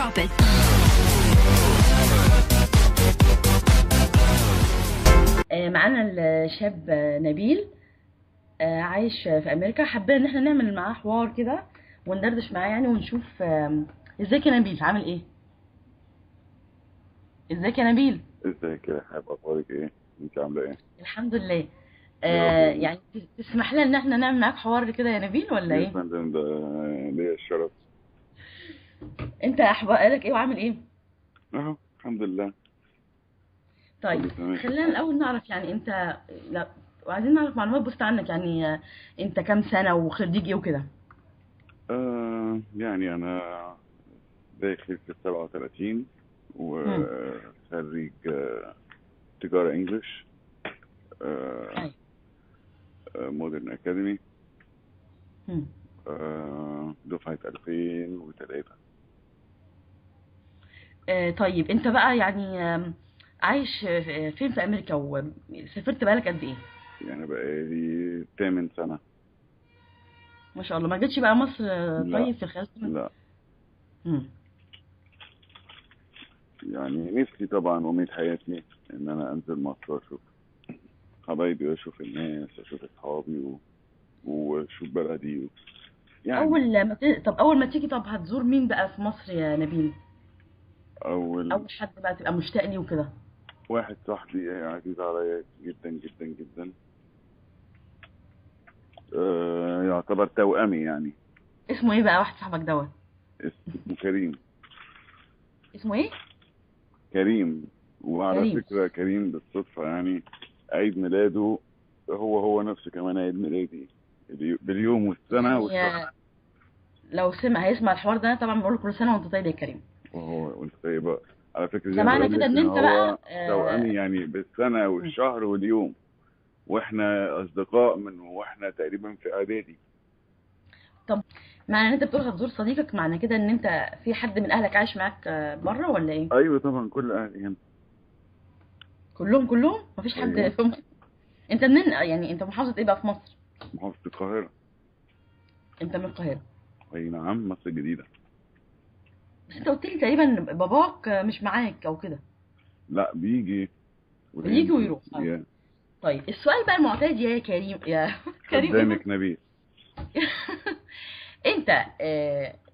drop it. معانا الشاب نبيل، عايش في امريكا. حابين ان احنا نعمل معاه حوار كده وندردش معاه يعني ونشوف. ازيك يا نبيل، عامل ايه؟ ازيك يا نبيل؟ ازيك يا حبيب، اخبارك ايه؟ انت عامله ايه؟ الحمد لله. يا رب دايما. يعني تسمح لنا ان احنا نعمل معاك حوار كده يا نبيل ولا يا ايه؟ فندم، ده ليا الشرف. انت احوالك ايه وعامل ايه؟ اهو الحمد لله، طيب، كله تمام. خلينا الاول نعرف يعني انت، لا، وعايزين نعرف معلومات بسيطة عنك يعني. انت كام سنة وخريج ايه وكده؟ يعني انا داخل في 37 امم وخريج تجاره انجلش، ايوه. مودرن اكاديمي، مم. دفعه 2003. طيب انت بقى يعني عايش فين في امريكا وسافرت بقالك قد ايه؟ يعني بقالي 8 سنه. ما شاء الله، ما جيتش بقى مصر لا، طيب في خلال سنة؟ لا، مم. يعني نفسي طبعا وميت حياتي ان انا انزل مصر واشوف حبايبي واشوف الناس واشوف اصحابي واشوف بلدي يعني. طب اول ما تيجي، طب هتزور مين بقى في مصر يا نبيل؟ اول اول حد بقى تبقى مشتاق ليه وكده؟ واحد صاحبي عزيز عليا جدا جدا جدا، يعتبر توأمي يعني. اسمه ايه بقى واحد صاحبك دوت؟ اسمه كريم. اسمه ايه؟ كريم. وعلى كريم. فكرة كريم بالصدفة يعني عيد ميلاده هو نفسه كمان عيد ميلادي، باليوم والسنة يعني والشهر. لو هيسمع الحوار ده طبعا بقول له كل سنه وانت طيب يا كريم. وانت طيبة. على فكرة زي ما سمعنا بقول كده لك ان ان انت بقى هو توأمي يعني بالسنة والشهر واليوم، واحنا اصدقاء من واحنا تقريبا في اعدادي. طب معنى ان انت بتقول هتزور صديقك، معنى كده ان انت في حد من اهلك عايش معاك بره ولا ايه؟ ايوه طبعا، كل اهلي هنا. كلهم مفيش حد ايوه، في مصر؟ انت منين يعني؟ انت محافظة ايه بقى في مصر؟ محافظة القاهرة. انت من القاهرة؟ اي نعم، مصر الجديدة. بس انت قلت لي تقريبا إن باباك مش معاك او كده. لا، بيجي بيجي وينزل ويروح يا طيب السؤال بقى المعتاد يا كريم، يا كريم ايه؟ خدامك نبيل. انت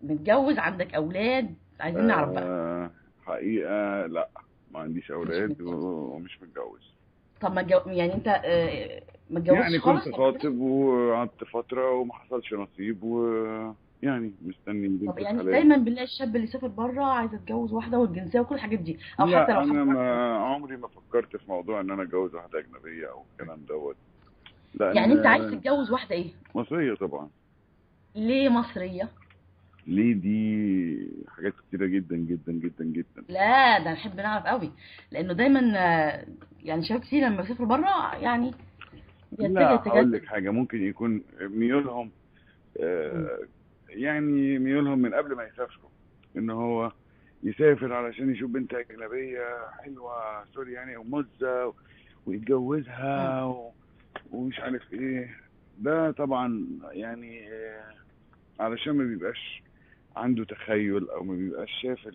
متجوز، عندك اولاد؟ عايزين نعرف بقى. حقيقة لا، ما عنديش مش اولاد متجوز؟ ومش متجوز. طب يعني انت ما اتجوزتش يعني كنت خالص قبل كده؟ خاطب وقعدت فترة وما حصلش نصيب، ويعني مستني طب بنت يعني الحلال. دايما بنلاقي الشاب اللي يسافر بره عايز يتجوز واحده والجنسيه وكل الحاجات دي، او حتى لا، لو حب انا واحده. ما عمري ما فكرت في موضوع ان انا اتجوز واحدة اجنبية او الكلام دوت، يعني انت عايز لان تتجوز واحده ايه؟ مصرية طبعا. ليه مصريه؟ ليه؟ دي حاجات كتيرة جدا جدا جدا جدا. لا ده نحب نعرف قوي، لانه دايما يعني شباب كتير لما بيسافروا بره يعني بيتجه لا، اتجاهات. هقول لك حاجة، ممكن يكون ميولهم مم. يعني ميولهم من قبل ما يسافروا ان هو يسافر علشان يشوف بنت أجنبية حلوة، سوري يعني، ومزة مم. ويتجوزها ومش عارف ايه. ده طبعا يعني علشان ما بيبقاش عنده تخيل، او ما بيبقاش شاف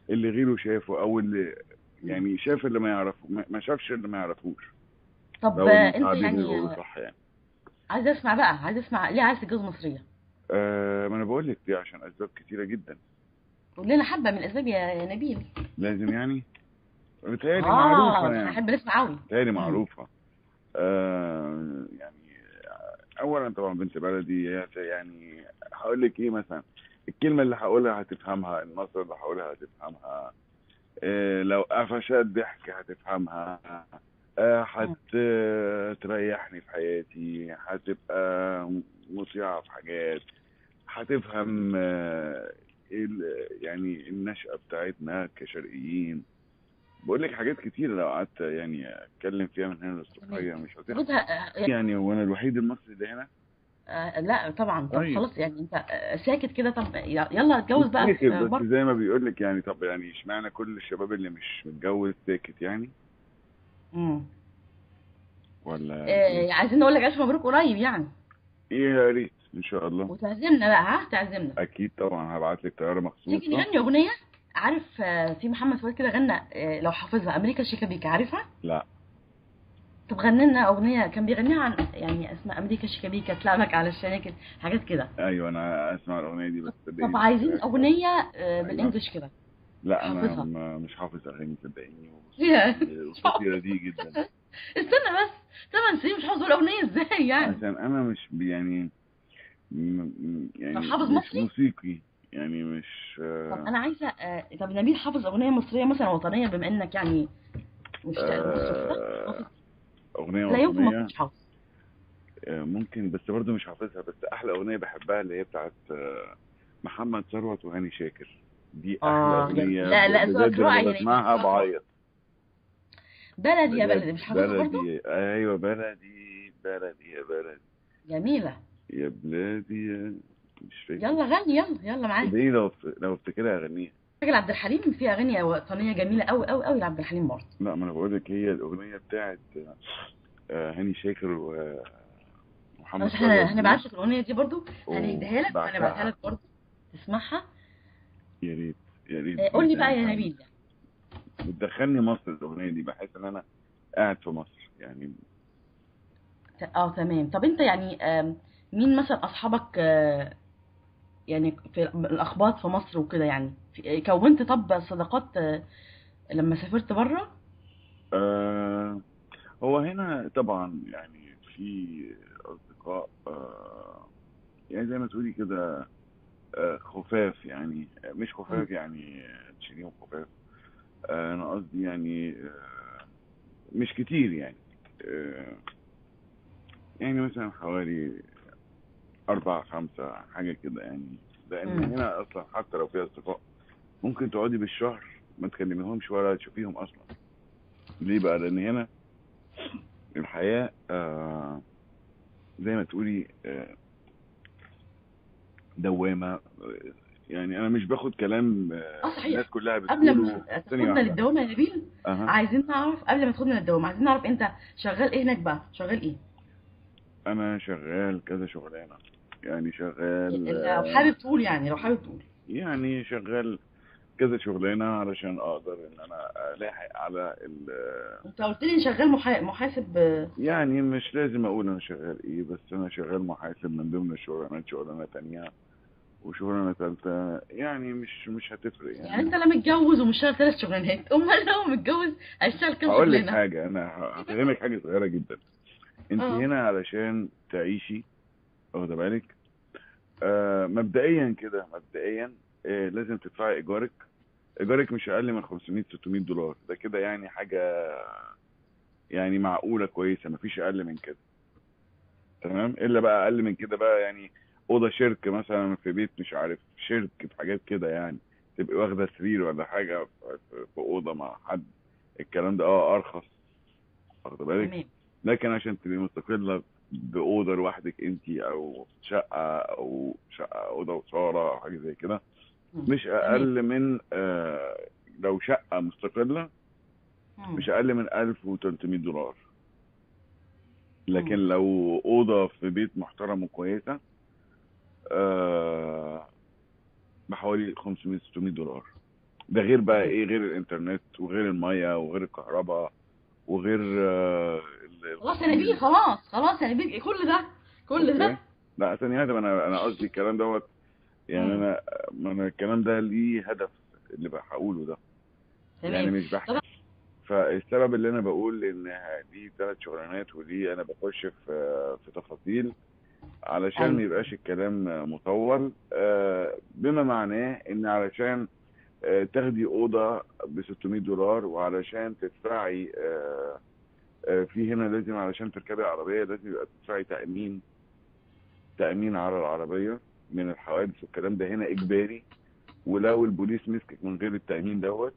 اللي غيره شافه، او اللي مم. يعني شاف اللي ما يعرفه، ما شافش اللي ما يعرفوش. طب لو انت التعبير يعني بيقولوا صح يعني. عايز اسمع ليه عايز تتجوز مصريه؟ ما انا بقول لك دي عشان اسباب كتيره جدا. قول لنا حبه من الاسباب يا نبيل. لازم يعني، بتهيألي اه معروفه احنا يعني. نحب نسمع قوي. بتهيألي معروفه. يعني اولا طبعا بنت بلدي، يعني هقول لك ايه مثلا، الكلمه اللي هقولها هتفهمها، النصر اللي هقولها هتفهمها، لو قفشت ضحك هتفهمها، هتريحني في حياتي، هتبقى مطيعة في حاجات، هتفهم يعني النشأة بتاعتنا كشرقيين. بقول لك حاجات كتير لو قعدت يعني اتكلم فيها من هنا تمام. للصبحية مش طب هتخلص. انت يعني وانا الوحيد المصري اللي هنا. لا طبعا. طب طيب، خلاص يعني انت ساكت كده، طب يلا اتجوز مش بقى ساكت، في بس بره. زي ما بيقول لك يعني، طب يعني اشمعنى كل الشباب اللي مش متجوز ساكت يعني؟ امم ولا ايه؟ عايزين نقول لك الف مبروك قريب يعني. ايه يا ريت. ان شاء الله. وتعزمنا بقى، ها تعزمنا. اكيد طبعا، هبعت لك طياره تيجي مخصوصه. نغني اغنيه. عارف في محمد فؤاد كده غنى، لو حافظها، امريكا شيكابيكا، عارفها؟ لا. طب غني لنا اغنيه كان بيغنيها عن، يعني اسمها امريكا شيكابيكا تلعبك على الشناكل، حاجات كده. ايوه انا اسمع الاغنيه دي، بس صدقيني طب مش عايزين فاكرها. اغنيه ايوه. بالانجلش كده. لا انا حافظها. مش حافظ اغاني صدقيني، فيها مش وصوتي حافظ. رديء جدا. استنى بس، 8 سنين مش حافظ ولا اغنيه ازاي يعني؟ عشان انا مش يعني طب يعني حافظ مش مصري؟ موسيقي، يعني مش طب انا عايزه طب نبيل حافظ اغنيه مصريه مثلا وطنيه، بما انك يعني مشتاق لمصر وكده، حافظ؟ آه، اغنيه لا يمكن ما وطنيه. كنتش حافظ. ممكن، بس برضه مش حافظها. بس احلى اغنيه بحبها اللي هي بتاعت محمد ثروت وهاني شاكر. دي احلى اه جميل. اغنيه، لا لا، ذوقك بجد لما راعي يا نبيل، بسمعها ذوقك راعي. بعيط. بلدي يا بجد بلدي مش حافظها برضو. بلدي، ايوه بلدي بلدي يا بلدي جميله. يا بلادي مش فاكر. يلا غني، يلا يلا معاك. صدقني لو افتكرها اغنيها. راجل عبد الحليم في اغاني وطنيه جميله قوي قوي قوي لعبد الحليم برضه. لا، ما انا بقول لك هي الاغنيه بتاعت هاني شاكر ومحمد بس احنا ثروت دي، هنبعت لك الاغنيه دي برضه، هنهديها لك وهنبعتها وبعشقها. لك برضه تسمعها. يا ريت، يا ريت قول لي جدا بقى يا يعني. نبيل يعني. بتدخلني مصر الاغنيه دي، بحس ان انا قاعد في مصر يعني. اه تمام. طب انت يعني مين مثلا اصحابك يعني في الاخبار في مصر وكده، يعني كونت طب صداقات لما سافرت بره؟ آه هو هنا طبعا يعني في اصدقاء، يعني زي ما تقولي كده، خفاف يعني، مش خفاف يعني تشيليهم خفاف. انا قصدي يعني مش كتير يعني. آه، يعني مثلا حوالي 4 5 حاجة كده يعني. لأن امم. هنا أصلا حتى لو في أصدقاء ممكن تقعدي بالشهر ما تكلميهمش ولا تشوفيهم أصلا. ليه بقى؟ لأن هنا الحياة زي ما تقولي دوامة. يعني أنا مش باخد كلام اه الناس صحيح. كلها قبل بتقوله. ما ثانية تاخدنا واحدة. للدوام يا نبيل، أها. عايزين نعرف، قبل ما تاخدنا للدوام عايزين نعرف انت شغال ايه هناك بقى، شغال ايه؟ أنا شغال كذا شغلانة، يعني شغال لو حابب تقول، يعني لو حابب تقول. يعني شغال كذا شغلانة علشان أقدر إن أنا ألاحق على انت قلت لي شغال محاسب يعني مش لازم أقول أنا شغال إيه، بس أنا شغال محاسب من ضمن الشغلانات، شغلانة تانية وشغلانة تالتة، يعني مش هتفرق يعني يعني. انت لا متجوز ومشتغل 3 شغلانات؟ امال لو متجوز هيشتغل كام هقول لك شغلانه؟ حاجة، أنا هفهمك حاجة صغيرة جدا. أنت اه. هنا علشان تعيشي، واخدة بالك؟ مبدئيا كده، مبدئيا لازم تدفعي إيجارك. إيجارك مش أقل من 500 $600. ده كده يعني حاجة يعني معقولة كويسة، مفيش أقل من كده. تمام. الا بقى اقل من كده بقى يعني اوضه شرك مثلا في بيت، مش عارف شرك في حاجات كده يعني، تبقي واخده سرير ولا حاجه في اوضه مع حد. الكلام ده ارخص، واخد بالك؟ تمام. لكن عشان تبقي مستقله باوضه لوحدك انت، او شقه اوضه وصاله او حاجه زي كده، مش تمام. اقل من لو شقه مستقله مم. مش اقل من $1300. لكن مم. لو اوضه في بيت محترم وكويسه آه بحوالي 500 $600. ده غير بقى تمام. ايه، غير الانترنت وغير الميه وغير الكهرباء وغير خلاص يا نبيل، الغسيل. خلاص خلاص يا نبيل، كل ده كل اوكي. ده. لا ثانية هذا، انا قصدي الكلام دوت يعني. مم. انا ما انا الكلام ده ليه هدف اللي هقوله ده، يعني تمام. مش طب. بحكي. فالسبب اللي انا بقول ان دي 3 شغلانات، ودي انا بخش في تفاصيل علشان ما ايوه. يبقاش الكلام مطول. بما معناه ان علشان تاخدي اوضه ب $600، وعلشان تدفعي في هنا لازم علشان تركبي عربيه لازم يبقى تدفعي تامين على العربيه من الحوادث، والكلام ده هنا اجباري. ولو البوليس مسكك من غير التامين دوت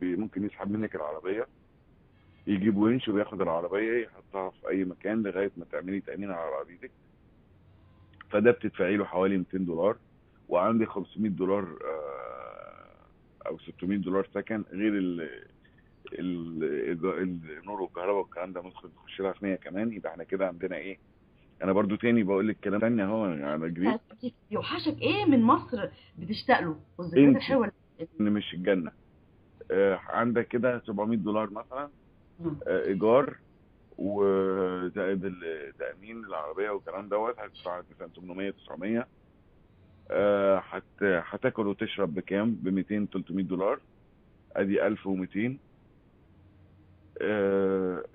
ممكن يسحب منك العربيه، يجيب ونش وياخد العربيه يحطها في اي مكان لغايه ما تعملي تامين على عربيتك. فده بتدفعي له حوالي $200. وعندي $500 او $600 سكن، غير النور والكهرباء والكلام ده ممكن نخش لها في 100 كمان. يبقى احنا كده عندنا ايه، انا برضو تاني بقول لك كلام تاني اهو على جريت. بيوحشك ايه من مصر بتشتاق له والذكريات انت الحلوه ان مش الجنه. عندك كده $700 مثلا، مم. ايجار وزائد التامين العربيه والكلام دوت، هتدفع مثلا 800 900. هتاكل وتشرب بكام؟ ب 200 $300، ادي 1200.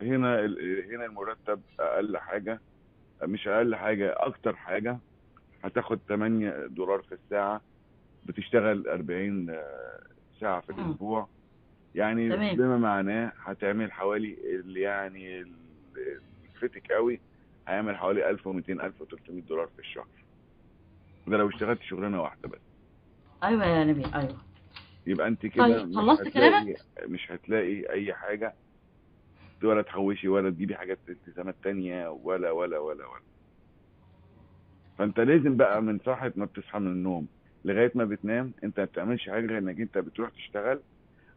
هنا المرتب اقل حاجه، مش اقل حاجه، اكتر حاجه. هتاخد $8 في الساعه، بتشتغل 40 ساعه في مم. الاسبوع. يعني تمام. بما معناه هتعمل حوالي الكريتيك قوي، هيعمل حوالي 1200 $1300 في الشهر. ده لو اشتغلت شغلانه واحده بس. ايوه يا نبيل، ايوه. يبقى انت كده طيب خلصت كلامك؟ مش هتلاقي اي حاجه، ولا تحوشي ولا تجيبي حاجات التزامات تانية ولا. فانت لازم بقى من ساعة ما بتصحى من النوم لغاية ما بتنام، انت ما بتعملش حاجة غير انك انت بتروح تشتغل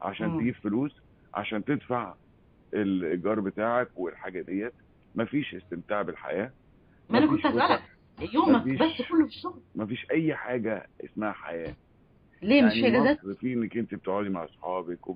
عشان مم. تجيب فلوس، عشان تدفع الايجار بتاعك والحاجة ديت. مفيش استمتاع بالحياة، ما انا كنت مفيش هسألك، فسح، يومك بس مفيش كله في الشغل؟ مفيش اي حاجة اسمها حياة. ليه مش يعني في اجازات؟ مصر في انك انت بتقعدي مع اصحابك